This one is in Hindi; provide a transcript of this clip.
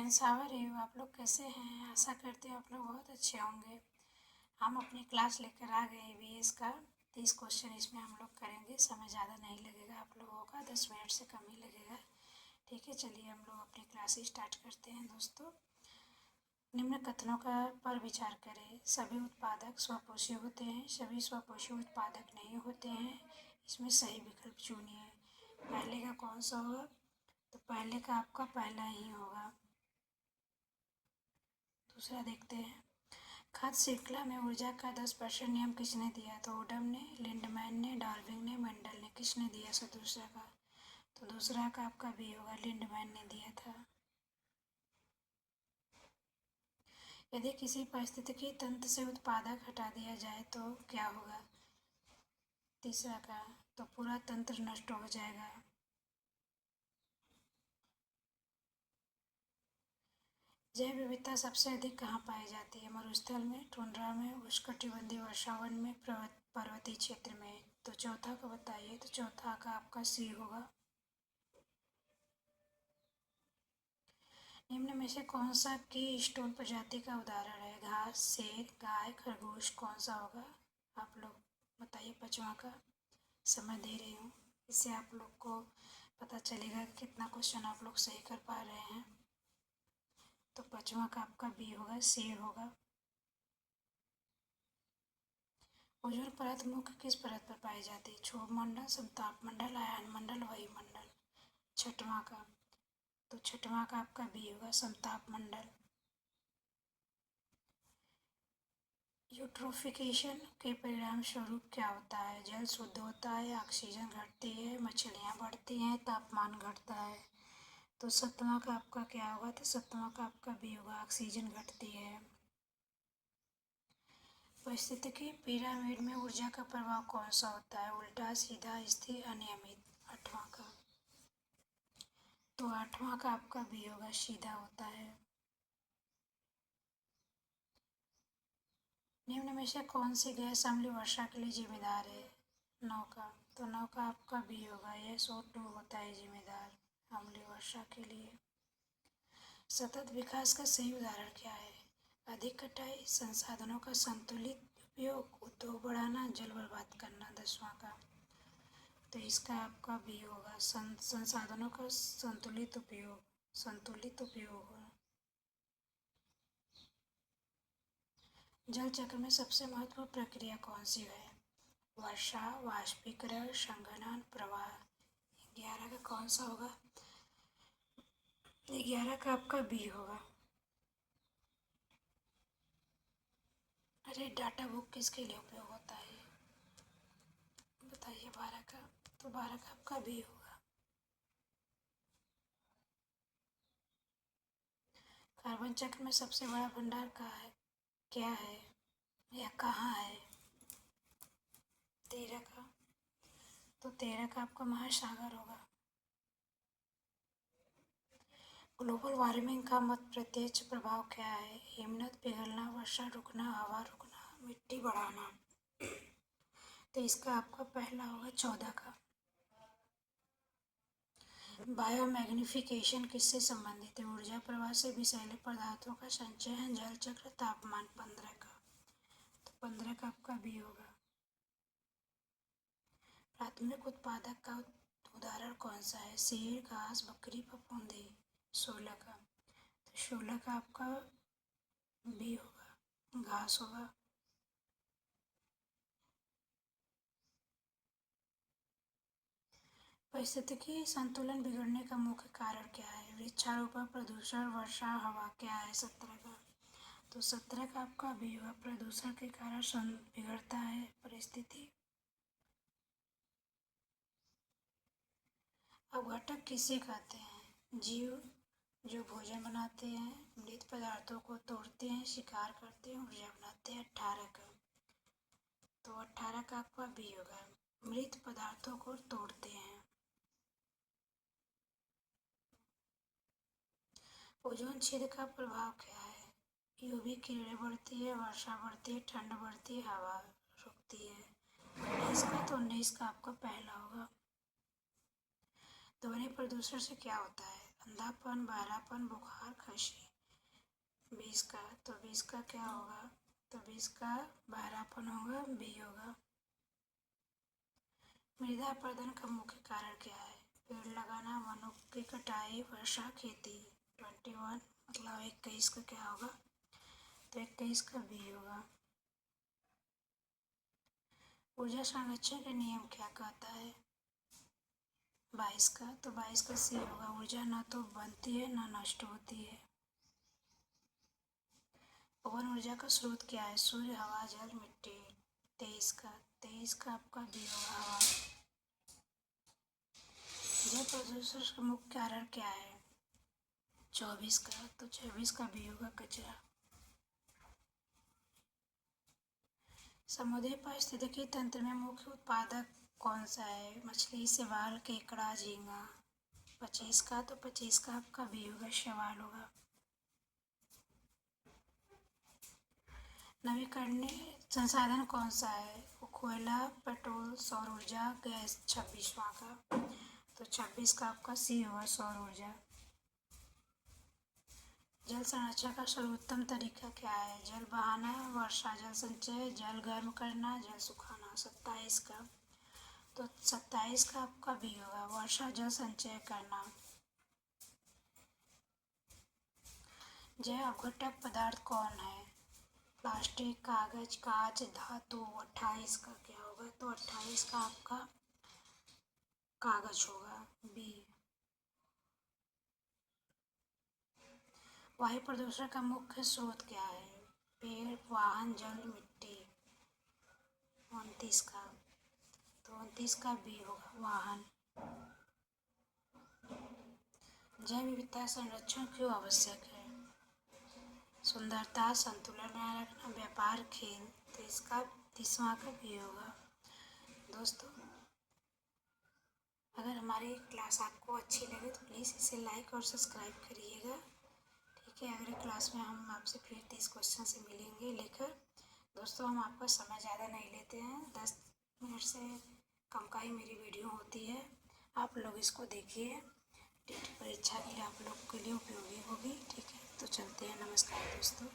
Friends, how are you? आप लोग कैसे हैं? आशा करते हैं आप लोग बहुत अच्छे होंगे। हम अपनी क्लास लेकर आ गए ईवीएस का 30 क्वेश्चन इसमें हम लोग करेंगे। समय ज़्यादा नहीं लगेगा आप लोगों का, 10 मिनट से कम ही लगेगा। ठीक है, चलिए हम लोग अपनी क्लास स्टार्ट करते हैं। दोस्तों, निम्न कथनों का पर विचार करें। सभी उत्पादक स्वपोषी होते हैं, सभी स्वपोषी उत्पादक नहीं होते हैं। इसमें सही विकल्प चुनिए। पहले का कौन सा होगा? तो पहले का आपका पहला ही होगा। दूसरा देखते हैं। खाद्य श्रृंखला में ऊर्जा का 10% नियम किसने दिया? तो ओडम ने, लिंडमैन ने, डार्विन ने, मेंडल ने। किसने दिया सर दूसरा का? तो दूसरा का आपका बी होगा, लिंडमैन ने दिया था। यदि किसी पारिस्थितिकी तंत्र से उत्पादक हटा दिया जाए तो क्या होगा? तीसरा का, तो पूरा तंत्र नष्ट हो जाएगा। जैव विविधता सबसे अधिक कहाँ पाई जाती है? मरुस्थल में, टुंड्रा में, उष्णकटिबंधीय वर्षावन में, पर्वतीय क्षेत्र में। तो चौथा का बताइए। तो चौथा का आपका सी होगा। निम्न में से कौन सा की स्टोन प्रजाति का उदाहरण है? घास, शेर, गाय, खरगोश। कौन सा होगा? आप लोग बताइए। पांचवा का समय दे रही हूँ, इससे आप लोग को पता चलेगा कि कितना क्वेश्चन आप लोग सही कर पा रहे हैं। तो पांचवा का आपका बी होगा, शेर होगा। ओजोन परत मुख्य किस परत पर पाई जाती है? क्षोभ मंडल, समताप मंडल, आयन मंडल, वायुमंडल। छठवां का, तो छठवां का आपका बी होगा, समताप मंडल। यूट्रोफिकेशन के परिणाम स्वरूप क्या होता है? जल शुद्ध होता है, ऑक्सीजन घटती है, मछलियाँ बढ़ती हैं, तापमान घटता है। तो सत्तवां का आपका क्या होगा? तो सत्तवां का आपका बी होगा, ऑक्सीजन घटती है। परिस्थितिकी पिरामिड में ऊर्जा का प्रभाव कौन सा होता है? उल्टा, सीधा, स्थिर, अनियमित। आठवां का, तो आठवां का आपका बी होगा, सीधा होता है। निम्न में से कौन सी गैस अम्लीय वर्षा के लिए जिम्मेदार है? नौ का, तो नौ का आपका बी होगा, SO2 होता है जिम्मेदार अम्लीय वर्षा के लिए। सतत विकास का सही उदाहरण क्या है? अधिक कटाई, संसाधनों का संतुलित उपयोग, उद्योग बढ़ाना, जल बर्बाद करना। 10वां का, तो इसका आपका बी होगा, संसाधनों का संतुलित उपयोग, संतुलित उपयोग। जल चक्र में सबसे महत्वपूर्ण प्रक्रिया कौन सी है? वर्षा, वाष्पीकरण, संघनन, प्रवाह। 11 का कौन सा होगा? 11 का आपका बी होगा। अरे, डाटा बुक किसके लिए उपयोग होता है? बताइए। 12 का, तो 12 का आपका बी होगा। कार्बन चक्र में सबसे बड़ा भंडार कहाँ है? क्या है या कहाँ है? 13 का, तो 13 का आपका महासागर होगा। ग्लोबल वार्मिंग का मत प्रत्यक्ष प्रभाव क्या है? हिमनद पिघलना, वर्षा रुकना, हवा रुकना, मिट्टी बढ़ाना। तो इसका आपका पहला होगा, 14 का। बायोमैग्निफिकेशन किससे संबंधित है? ऊर्जा प्रवाह से, विषैले पदार्थों का संचयन, जल चक्र, तापमान। 15 का, तो 15 का आपका बी होगा। प्राथमिक उत्पादक का उदाहरण कौन सा है? शेर, घास, बकरी, फफूंदी। 16 का, तो 16 का आपका बी होगा, घास होगा। पारिस्थितिकी संतुलन बिगड़ने का मुख्य कारण क्या है? वृक्षारोपण, प्रदूषण, वर्षा, हवा। क्या है? 17 का, तो 17 का आपका बी होगा, प्रदूषण के कारण बिगड़ता है परिस्थिति। अपघटक किसे कहते हैं? जीव जो भोजन बनाते हैं, मृत पदार्थों को तोड़ते हैं, शिकार करते हैं, ऊर्जा बनाते हैं। 18 का, तो 18 का आपका बी होगा, मृत पदार्थों को तोड़ते हैं। ओजोन छेद का प्रभाव क्या है? यूवी किरणें बढ़ती है, वर्षा बढ़ती है, ठंड बढ़ती है, हवा रुकती है। 19 का, तो 19 का आपका पहला होगा। ध्वनि प्रदूषण से क्या होता है? अंधापन, बहरापन, बुखार, खांसी। 20 का, तो 20 का क्या होगा? तो 20 का बहरापन होगा, बी होगा। मृदा अपरदन का मुख्य कारण क्या है? पेड़ लगाना, वनों की कटाई, वर्षा, खेती। 21 मतलब 21 का क्या होगा? तो 21 का बी होगा। ऊर्जा संरक्षण के नियम क्या कहता है? 22 का, तो 22 का सी होगा। ऊर्जा न तो बनती है न नष्ट होती है। पवन ऊर्जा का स्रोत क्या है? सूर्य, हवा, जल, मिट्टी। 23 का आपका बी होगा, हवा। जल प्रदूषण का मुख्य कारण क्या है? 24 का, तो 24 का बी होगा, कचरा। समुद्री पारिस्थितिकी तंत्र में मुख्य उत्पादक कौन सा है? मछली, शैवाल, केकड़ा, झींगा। 25 का, तो 25 का आपका बी होगा, शैवाल होगा। नवीकरणीय संसाधन कौन सा है? कोयला, पेट्रोल, सौर ऊर्जा, गैस। 26वां का, तो 26 का आपका सी होगा, सौर ऊर्जा। जल संरक्षण का सर्वोत्तम तरीका क्या है? जल बहाना, वर्षा जल संचय, जल गर्म करना, जल सुखाना। 27 का, तो 27 का आपका बी होगा, वर्षा जल संचय करना। जैव अपघटक पदार्थ कौन है? प्लास्टिक, कागज, कांच, धातु। 28 का क्या होगा? तो 28 का आपका कागज होगा, बी। वायु प्रदूषण का मुख्य स्रोत क्या है? पेड़, वाहन, जल, मिट्टी। 29 का, तो 29 का बी होगा, वाहन। जैव विविधता संरक्षण क्यों आवश्यक है? सुंदरता, संतुलन बनाए रखना, व्यापार, खेल। तो इसका 30वां का भी होगा। दोस्तों, अगर हमारी क्लास आपको अच्छी लगे तो प्लीज़ इसे लाइक और सब्सक्राइब करिएगा। ठीक है, अगले क्लास में हम आपसे फिर 30 क्वेश्चन से मिलेंगे लेकर। दोस्तों, हम आपका समय ज़्यादा नहीं लेते हैं, 10 मिनट से कम का ही मेरी वीडियो होती है। आप लोग इसको देखिए, टेट परीक्षा के लिए आप लोग के लिए उपयोगी होगी। ठीक है, तो चलते हैं। नमस्कार दोस्तों।